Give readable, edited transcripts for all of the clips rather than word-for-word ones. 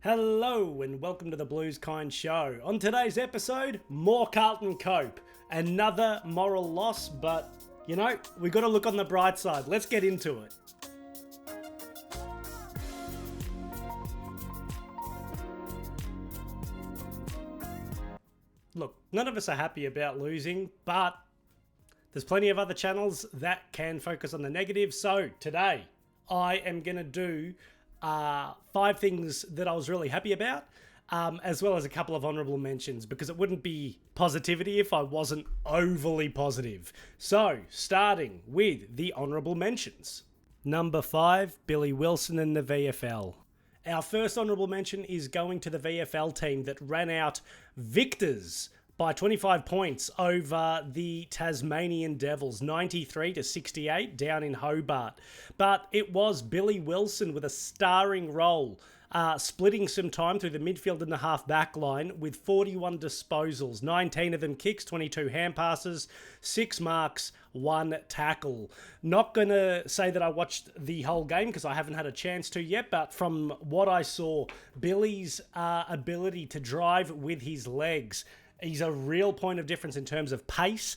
Hello and welcome to the Blues Kind Show. On today's episode, more Carlton cope. Another moral loss, but you know, we got to look on the bright side. Let's get into it. Look, none of us are happy about losing, but there's plenty of other channels that can focus on the negative. So today, I am going to do 5 things that I was really happy about, as well as a couple of honourable mentions, because it wouldn't be positivity if I wasn't overly positive. So, starting with the honourable mentions. Number 5, Billy Wilson in the VFL. Our first honourable mention is going to the VFL team that ran out victors by 25 points over the Tasmanian Devils, 93-68 down in Hobart. But it was Billy Wilson with a starring role, splitting some time through the midfield and the half back line with 41 disposals, 19 of them kicks, 22 hand passes, 6 marks, 1 tackle. Not going to say that I watched the whole game because I haven't had a chance to yet, but from what I saw, Billy's ability to drive with his legs, he's a real point of difference in terms of pace.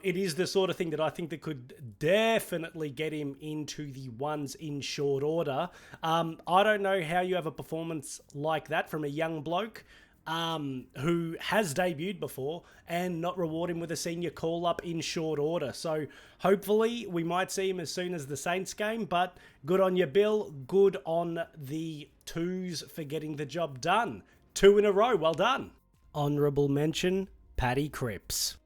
It is the sort of thing that I think that could definitely get him into the ones in short order. I don't know how you have a performance like that from a young bloke who has debuted before and not reward him with a senior call-up in short order. So hopefully we might see him as soon as the Saints game, but good on you, Bill. Good on the twos for getting the job done. 2 in a row. Well done. Honourable mention, Paddy Crips.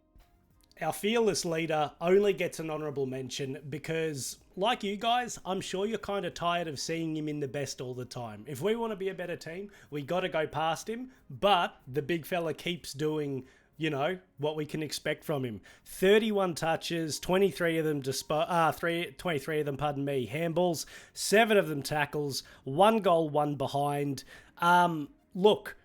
Our fearless leader only gets an honourable mention because, like you guys, I'm sure you're kind of tired of seeing him in the best all the time. If we want to be a better team, we got to go past him, but the big fella keeps doing, you know, what we can expect from him. 31 touches, 23 of them handballs, 7 of them tackles, 1 goal, 1 behind. Look,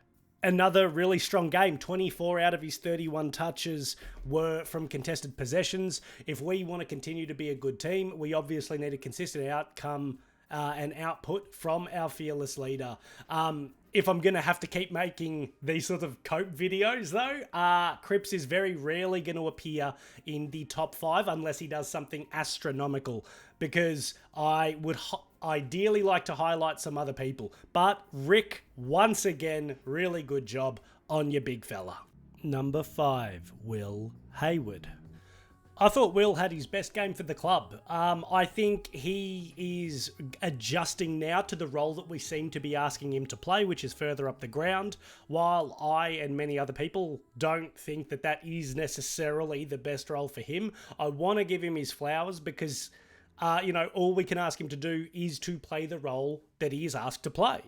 another really strong game. 24 out of his 31 touches were from contested possessions. If we want to continue to be a good team, we obviously need a consistent outcome and output from our fearless leader. If I'm going to have to keep making these sort of cope videos though, Crips is very rarely going to appear in the top 5 unless he does something astronomical, because I would ideally like to highlight some other people. But Rick, once again, really good job on your big fella. Number 5, Will Haywood. I thought Will had his best game for the club. I think he is adjusting now to the role that we seem to be asking him to play, which is further up the ground, while I and many other people don't think that that is necessarily the best role for him. I want to give him his flowers because, all we can ask him to do is to play the role that he is asked to play.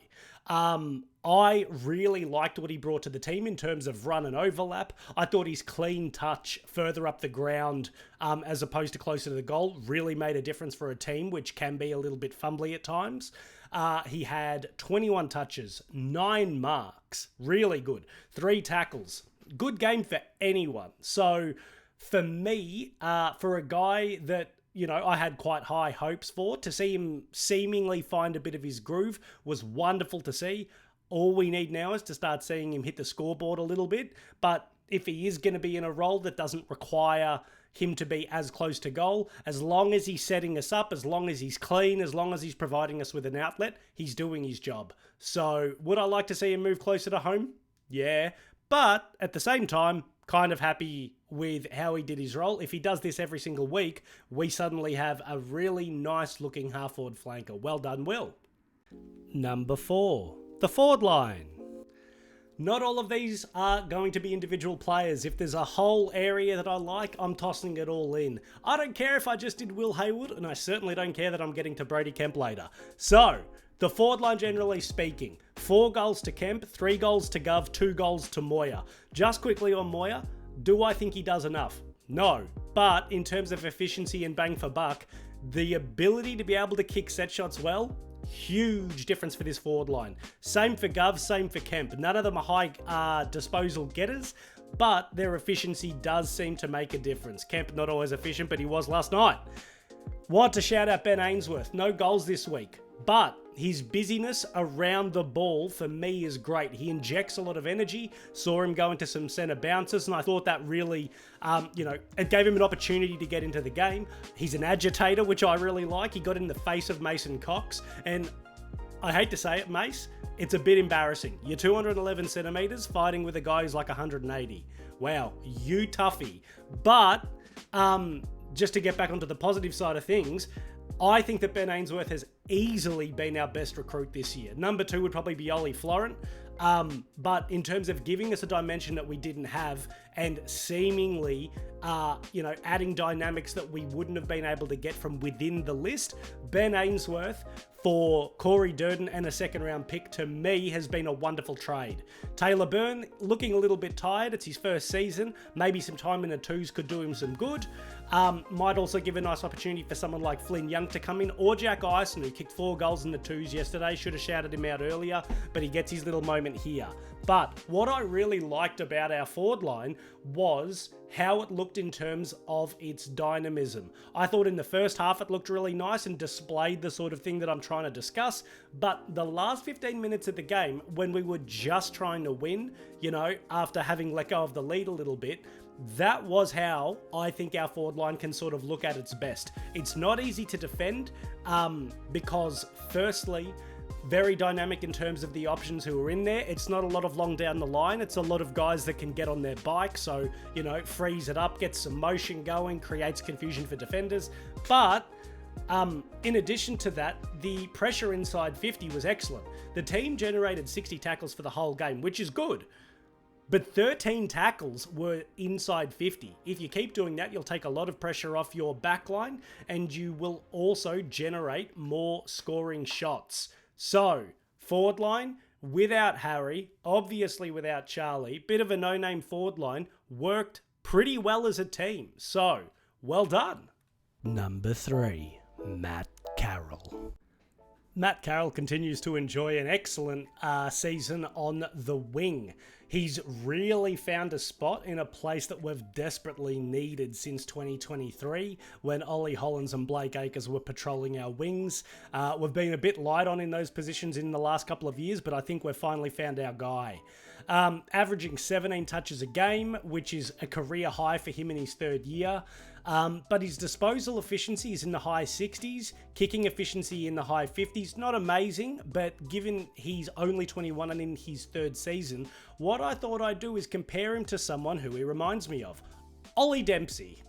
I really liked what he brought to the team in terms of run and overlap. I thought his clean touch further up the ground, as opposed to closer to the goal, really made a difference for a team which can be a little bit fumbly at times. He had 21 touches, 9 marks, really good, 3 tackles. Good game for anyone. So for me, for a guy that I had quite high hopes for, to see him seemingly find a bit of his groove was wonderful to see. All we need now is to start seeing him hit the scoreboard a little bit. But if he is going to be in a role that doesn't require him to be as close to goal, as long as he's setting us up, as long as he's clean, as long as he's providing us with an outlet, he's doing his job. So would I like to see him move closer to home? Yeah. But at the same time, kind of happy with how he did his role. If he does this every single week, we suddenly have a really nice looking half-forward flanker. Well done, Will. Number 4, the forward line. Not all of these are going to be individual players. If there's a whole area that I like, I'm tossing it all in. I don't care if I just did Will Haywood, and I certainly don't care that I'm getting to Brody Kemp later. So, the forward line, generally speaking, 4 goals to Kemp, 3 goals to Gov, 2 goals to Moya. Just quickly on Moya, do I think he does enough? No. But in terms of efficiency and bang for buck, the ability to be able to kick set shots well, huge difference for this forward line. Same for Gov, same for Kemp. None of them are high disposal getters, but their efficiency does seem to make a difference. Kemp not always efficient, but he was last night. Want to shout out Ben Ainsworth. No goals this week, but his busyness around the ball for me is great. He injects a lot of energy. Saw him go into some centre bounces, and I thought that really, it gave him an opportunity to get into the game. He's an agitator, which I really like. He got in the face of Mason Cox, and I hate to say it, Mace, it's a bit embarrassing. You're 211 centimetres fighting with a guy who's like 180. Wow, you toughie. But just to get back onto the positive side of things, I think that Ben Ainsworth has easily been our best recruit this year. Number 2 would probably be Ollie Florent. But in terms of giving us a dimension that we didn't have and seemingly, adding dynamics that we wouldn't have been able to get from within the list, Ben Ainsworth for Corey Durden and a second round pick, to me, has been a wonderful trade. Taylor Byrne looking a little bit tired. It's his first season. Maybe some time in the twos could do him some good. Might also give a nice opportunity for someone like Flynn Young to come in, or Jack Ison, who kicked 4 goals in the twos yesterday. Should have shouted him out earlier, but he gets his little moment here. But what I really liked about our forward line was how it looked in terms of its dynamism. I thought in the first half it looked really nice and displayed the sort of thing that I'm trying to discuss, but the last 15 minutes of the game, when we were just trying to win, after having let go of the lead a little bit, that was how I think our forward line can sort of look at its best. It's not easy to defend because, firstly, very dynamic in terms of the options who are in there. It's not a lot of long down the line. It's a lot of guys that can get on their bike. So, frees it up, gets some motion going, creates confusion for defenders. But in addition to that, the pressure inside 50 was excellent. The team generated 60 tackles for the whole game, which is good. But 13 tackles were inside 50. If you keep doing that, you'll take a lot of pressure off your backline, and you will also generate more scoring shots. So, forward line, without Harry, obviously without Charlie, bit of a no-name forward line, worked pretty well as a team. So, well done. Number 3, Matt Carroll. Matt Carroll continues to enjoy an excellent season on the wing. He's really found a spot in a place that we've desperately needed since 2023, when Ollie Hollins and Blake Acres were patrolling our wings. We've been a bit light on in those positions in the last couple of years, but I think we've finally found our guy. Averaging 17 touches a game, which is a career high for him in his 3rd year. But his disposal efficiency is in the high 60s, kicking efficiency in the high 50s. Not amazing, but given he's only 21 and in his 3rd season, what I thought I'd do is compare him to someone who he reminds me of, Ollie Dempsey.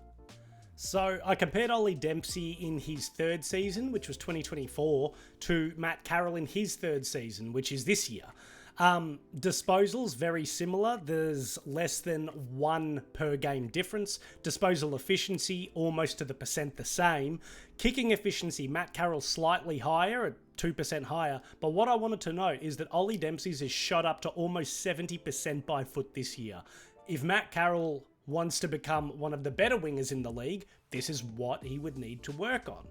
So I compared Ollie Dempsey in his 3rd season, which was 2024, to Matt Carroll in his 3rd season, which is this year. Disposals, very similar. There's less than 1 per game difference. Disposal efficiency, almost to the percent the same. Kicking efficiency, Matt Carroll slightly higher, at 2% higher. But what I wanted to note is that Ollie Dempsey's is shot up to almost 70% by foot this year. If Matt Carroll wants to become one of the better wingers in the league, this is what he would need to work on.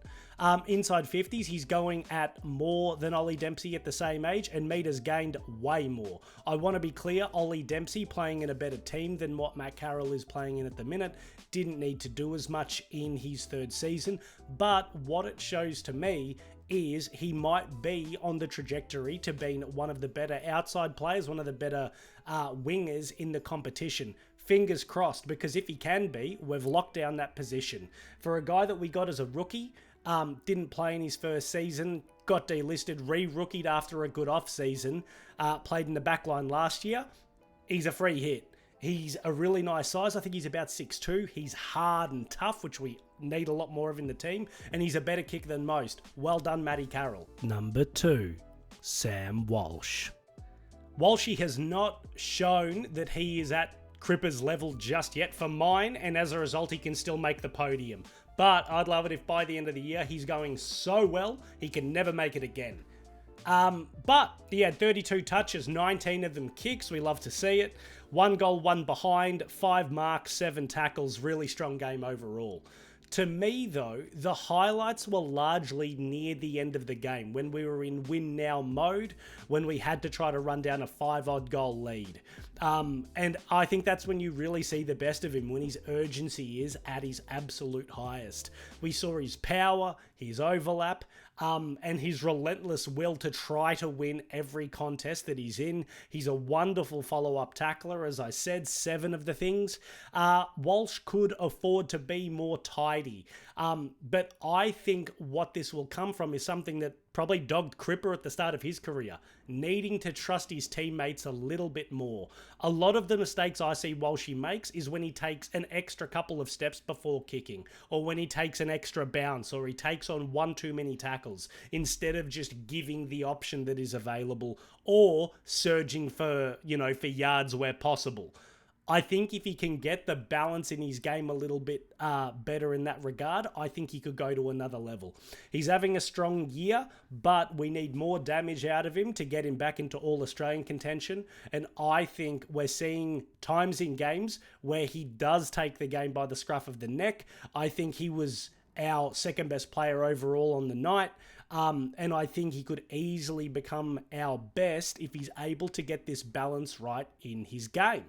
Inside 50s, he's going at more than Ollie Dempsey at the same age, and meters gained way more. I want to be clear, Ollie Dempsey, playing in a better team than what Matt Carroll is playing in at the minute, didn't need to do as much in his 3rd season, but what it shows to me is he might be on the trajectory to being one of the better outside players, one of the better wingers in the competition. Fingers crossed, because if he can be, we've locked down that position. For a guy that we got as a rookie, didn't play in his 1st season, got delisted, re-rookied after a good off-season, played in the back line last year, he's a free hit. He's a really nice size. I think he's about 6'2". He's hard and tough, which we need a lot more of in the team, and he's a better kicker than most. Well done, Matty Carroll. Number 2, Sam Walsh. Walshy has not shown that he is at Crippers level just yet for mine, and as a result he can still make the podium. But I'd love it if by the end of the year he's going so well he can never make it again. But he had 32 touches, 19 of them kicks. We love to see it. 1 goal, 1 behind, 5 marks, 7 tackles. Really strong game overall. To me, though, the highlights were largely near the end of the game, when we were in win-now mode, when we had to try to run down a 5-odd goal lead. And I think that's when you really see the best of him, when his urgency is at his absolute highest. We saw his power, his overlap, and his relentless will to try to win every contest that he's in. He's a wonderful follow-up tackler, as I said, 7 of the things. Walsh could afford to be more tidy. But I think what this will come from is something that probably dogged Cripper at the start of his career, needing to trust his teammates a little bit more. A lot of the mistakes I see Walshy makes is when he takes an extra couple of steps before kicking, or when he takes an extra bounce, or he takes on one too many tackles, instead of just giving the option that is available, or surging for yards where possible. I think if he can get the balance in his game a little bit better in that regard, I think he could go to another level. He's having a strong year, but we need more damage out of him to get him back into All-Australian contention. And I think we're seeing times in games where he does take the game by the scruff of the neck. I think he was our second best player overall on the night. And I think he could easily become our best if he's able to get this balance right in his game.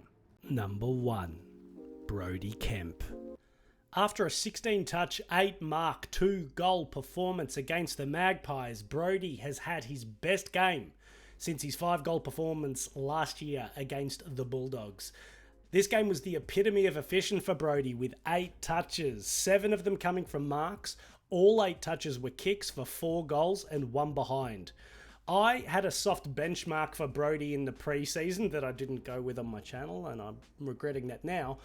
Number 1, Brody Kemp. After a 16-touch, 8-mark, 2-goal performance against the Magpies, Brody has had his best game since his 5-goal performance last year against the Bulldogs. This game was the epitome of efficient for Brody, with 8 touches, 7 of them coming from marks. All 8 touches were kicks for 4 goals and 1 behind. I had a soft benchmark for Brody in the preseason that I didn't go with on my channel, and I'm regretting that now.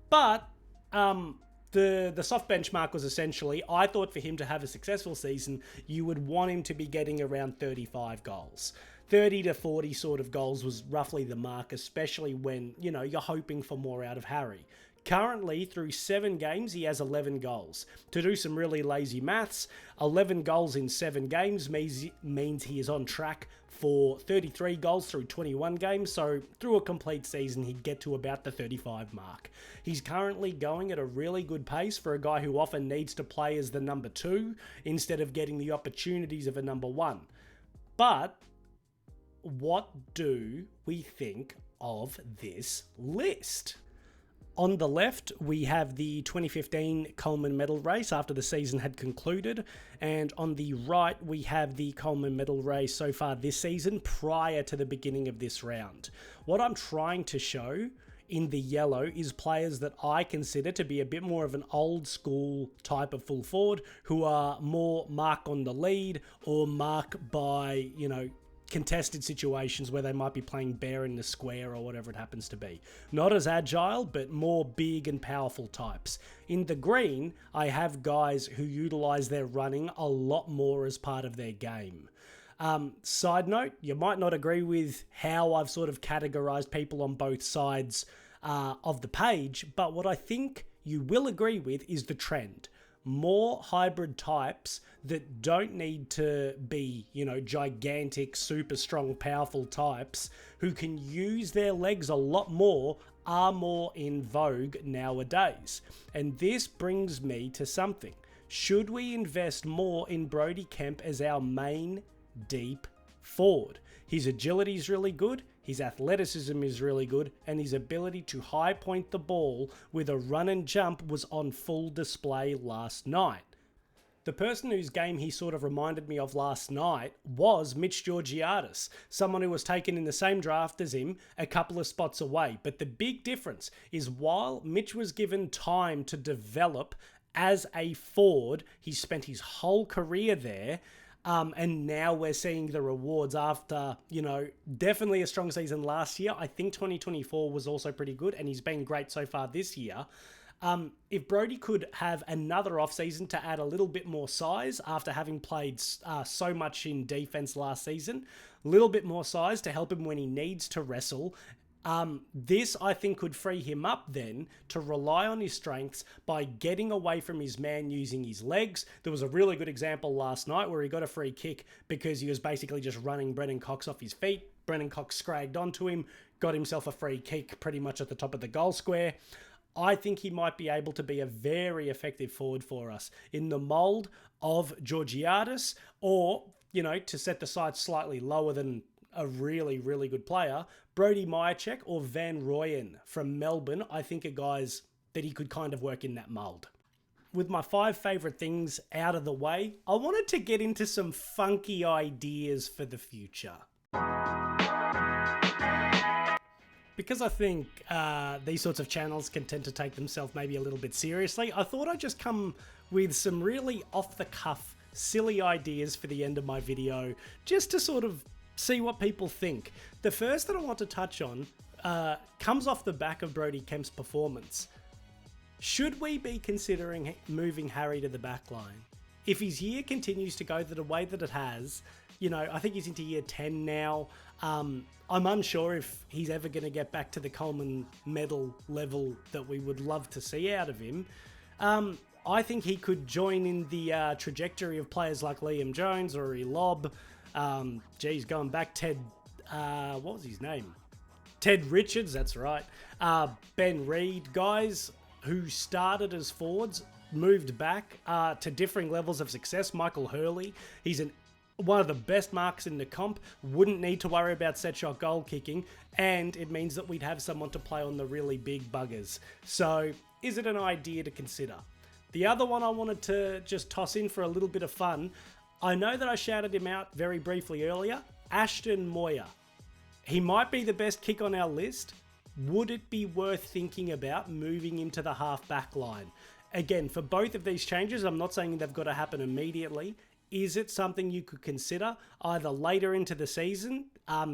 But the soft benchmark was essentially, I thought for him to have a successful season, you would want him to be getting around 35 goals. 30 to 40 sort of goals was roughly the mark, especially when, you're hoping for more out of Harry. Currently, through 7 games, he has 11 goals. To do some really lazy maths, 11 goals in 7 games means he is on track for 33 goals through 21 games, so through a complete season, he'd get to about the 35 mark. He's currently going at a really good pace for a guy who often needs to play as the number 2 instead of getting the opportunities of a number 1. But what do we think of this list? On the left, we have the 2015 Coleman Medal race after the season had concluded. And on the right, we have the Coleman Medal race so far this season prior to the beginning of this round. What I'm trying to show in the yellow is players that I consider to be a bit more of an old school type of full forward, who are more mark on the lead or mark by, contested situations where they might be playing bare in the square or whatever it happens to be. Not as agile, but more big and powerful types. In the green, I have guys who utilize their running a lot more as part of their game. Side note, you might not agree with how I've sort of categorized people on both sides of the page, but what I think you will agree with is the trend. More hybrid types that don't need to be, gigantic, super strong, powerful types who can use their legs a lot more are more in vogue nowadays. And this brings me to something. Should we invest more in Brody Kemp as our main deep forward? His agility is really good, his athleticism is really good, and his ability to high point the ball with a run and jump was on full display last night. The person whose game he sort of reminded me of last night was Mitch Georgiadis, someone who was taken in the same draft as him, a couple of spots away. But the big difference is while Mitch was given time to develop as a forward, he spent his whole career there. And now we're seeing the rewards after, definitely a strong season last year. I think 2024 was also pretty good, and he's been great so far this year. If Brody could have another offseason to add a little bit more size after having played so much in defense last season, a little bit more size to help him when he needs to wrestle, this, I think, could free him up then to rely on his strengths by getting away from his man using his legs. There was a really good example last night where he got a free kick because he was basically just running Brennan Cox off his feet. Brennan Cox scragged onto him, got himself a free kick pretty much at the top of the goal square. I think he might be able to be a very effective forward for us in the mould of Georgiadis, or, you know, to set the sights slightly lower than a really, really good player, Brody Myercheck or Van Rooyen from Melbourne, I think are guys that he could kind of work in that mould. With my 5 favourite things out of the way, I wanted to get into some funky ideas for the future. Because I think these sorts of channels can tend to take themselves maybe a little bit seriously, I thought I'd just come with some really off-the-cuff, silly ideas for the end of my video, just to sort of see what people think. The first that I want to touch on comes off the back of Brody Kemp's performance. Should we be considering moving Harry to the back line? If his year continues to go the way that it has, you know, I think he's into year 10 now. I'm unsure if he's ever going to get back to the Coleman medal level that we would love to see out of him. I think he could join in the trajectory of players like Liam Jones or Lob. Going back, Ted, what was his name? Ted Richards, that's right. Ben Reid, guys who started as forwards, moved back to differing levels of success. Michael Hurley, he's one of the best marks in the comp, wouldn't need to worry about set shot goal kicking, and it means that we'd have someone to play on the really big buggers. So is it an idea to consider? The other one I wanted to just toss in for a little bit of fun, I know that I shouted him out very briefly earlier, Ashton Moir. He might be the best kick on our list. Would it be worth thinking about moving him to the half-back line? Again, for both of these changes, I'm not saying they've got to happen immediately. Is it something you could consider either later into the season,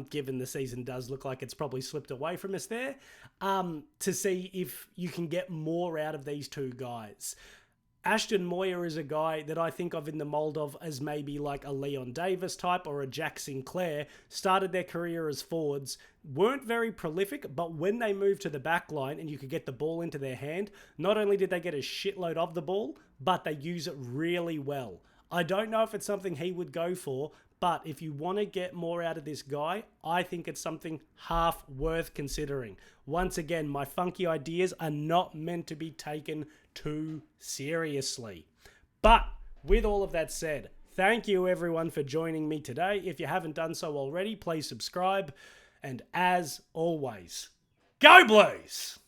given the season does look like it's probably slipped away from us there, to see if you can get more out of these two guys? Ashton Moir is a guy that I think of in the mould of as maybe like a Leon Davis type or a Jack Sinclair. Started their career as forwards, weren't very prolific, but when they moved to the back line and you could get the ball into their hand, not only did they get a shitload of the ball, but they use it really well. I don't know if it's something he would go for, but if you want to get more out of this guy, I think it's something half worth considering. Once again, my funky ideas are not meant to be taken too seriously. But with all of that said, thank you everyone for joining me today. If you haven't done so already, please subscribe. And as always, go Blues!